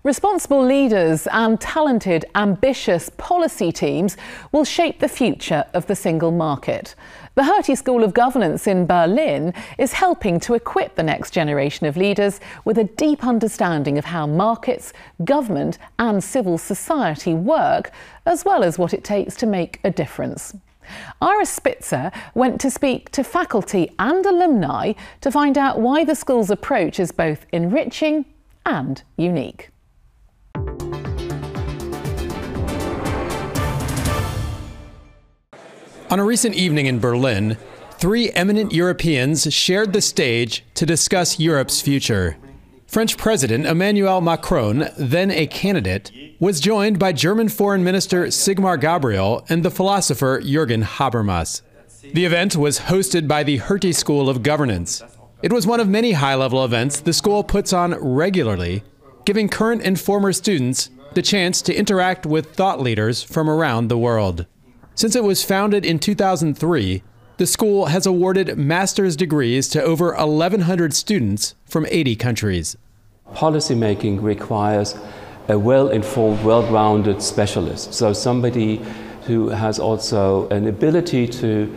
Responsible leaders and talented, ambitious policy teams will shape the future of the single market. The Hertie School of Governance in Berlin is helping to equip the next generation of leaders with a deep understanding of how markets, government and civil society work, as well as what it takes to make a difference. Iris Spitzer went to speak to faculty and alumni to find out why the school's approach is both enriching and unique. On a recent evening in Berlin, three eminent Europeans shared the stage to discuss Europe's future. French President Emmanuel Macron, then a candidate, was joined by German Foreign Minister Sigmar Gabriel and the philosopher Jürgen Habermas. The event was hosted by the Hertie School of Governance. It was one of many high-level events the school puts on regularly, giving current and former students the chance to interact with thought leaders from around the world. Since it was founded in 2003, the school has awarded master's degrees to over 1,100 students from 80 countries. Policymaking requires a well-informed, well-rounded specialist, so somebody who has also an ability to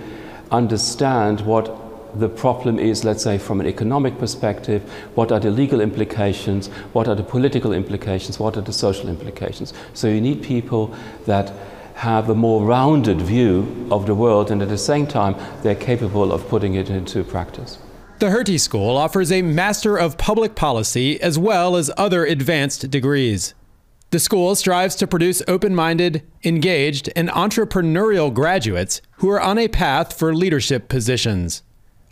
understand what the problem is, let's say, from an economic perspective, what are the legal implications, what are the political implications, what are the social implications. So you need people that have a more rounded view of the world, and at the same time they're capable of putting it into practice. The Hertie School offers a Master of Public Policy as well as other advanced degrees. The school strives to produce open-minded, engaged, and entrepreneurial graduates who are on a path for leadership positions.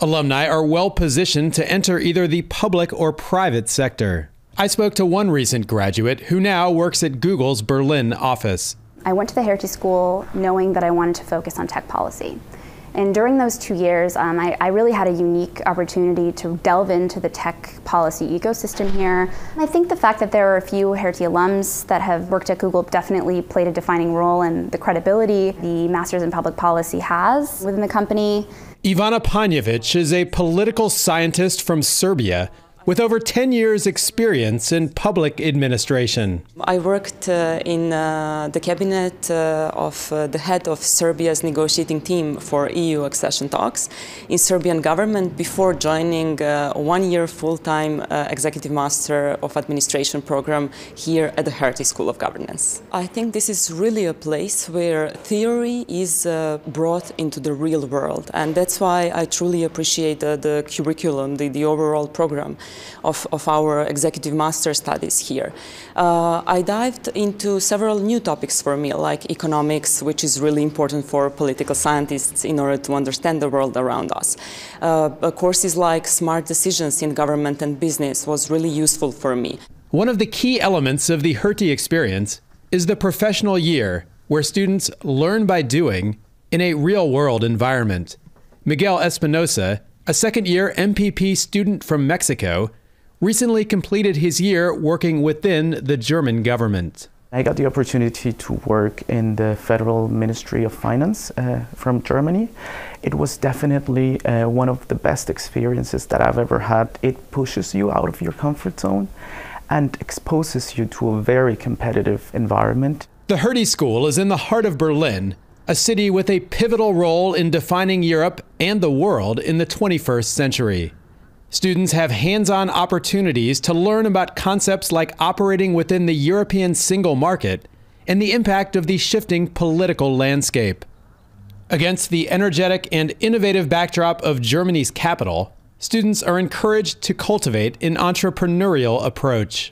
Alumni are well positioned to enter either the public or private sector. I spoke to one recent graduate who now works at Google's Berlin office. I went to the Hertie School knowing that I wanted to focus on tech policy. And during those 2 years, I really had a unique opportunity to delve into the tech policy ecosystem here. I think the fact that there are a few Hertie alums that have worked at Google definitely played a defining role in the credibility the Masters in Public Policy has within the company. Ivana Ponjavic is a political scientist from Serbia with over 10 years' experience in public administration. I worked in the cabinet of the head of Serbia's negotiating team for EU accession talks in Serbian government before joining a one-year full-time Executive Master of Administration program here at the Hertie School of Governance. I think this is really a place where theory is brought into the real world, and that's why I truly appreciate the curriculum, the overall program of our Executive Master studies here. I dived into several new topics for me, like economics, which is really important for political scientists in order to understand the world around us. Courses like smart decisions in government and business was really useful for me. One of the key elements of the Hertie experience is the professional year, where students learn by doing in a real-world environment. Miguel Espinosa, a second-year MPP student from Mexico, recently completed his year working within the German government. I got the opportunity to work in the Federal Ministry of Finance from Germany. It was definitely one of the best experiences that I've ever had. It pushes you out of your comfort zone and exposes you to a very competitive environment. The Hertie School is in the heart of Berlin, a city with a pivotal role in defining Europe and the world in the 21st century. Students have hands-on opportunities to learn about concepts like operating within the European single market and the impact of the shifting political landscape. Against the energetic and innovative backdrop of Germany's capital, students are encouraged to cultivate an entrepreneurial approach.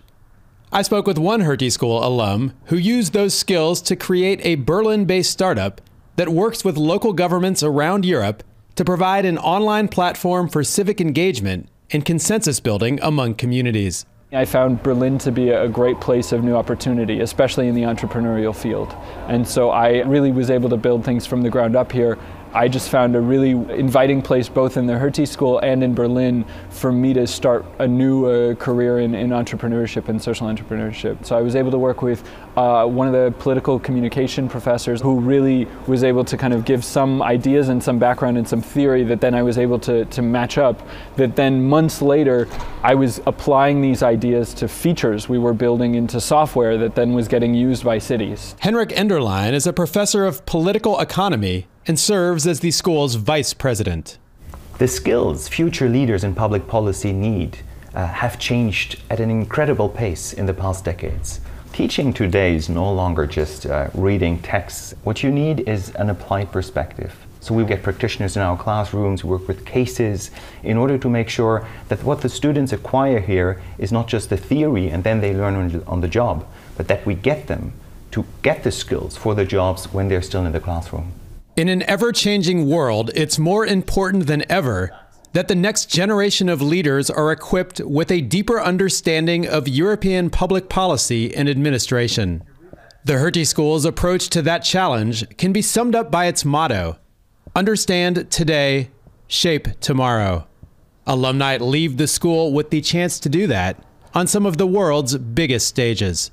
I spoke with one Hertie School alum who used those skills to create a Berlin-based startup that works with local governments around Europe to provide an online platform for civic engagement and consensus building among communities. I found Berlin to be a great place of new opportunity, especially in the entrepreneurial field. And so I really was able to build things from the ground up here I just found a really inviting place both in the Hertie School and in Berlin for me to start a new career in entrepreneurship and social entrepreneurship. So I was able to work with one of the political communication professors who really was able to kind of give some ideas and some background and some theory that then I was able to match up, that then months later I was applying these ideas to features we were building into software that then was getting used by cities. Henrik Enderlein is a professor of political economy and serves as the school's vice president. The skills future leaders in public policy need have changed at an incredible pace in the past decades. Teaching today is no longer just reading texts. What you need is an applied perspective. So we get practitioners in our classrooms, we work with cases in order to make sure that what the students acquire here is not just the theory and then they learn on the job, but that we get them to get the skills for the jobs when they're still in the classroom. In an ever-changing world, it's more important than ever that the next generation of leaders are equipped with a deeper understanding of European public policy and administration. The Hertie School's approach to that challenge can be summed up by its motto: understand today, shape tomorrow. Alumni leave the school with the chance to do that on some of the world's biggest stages.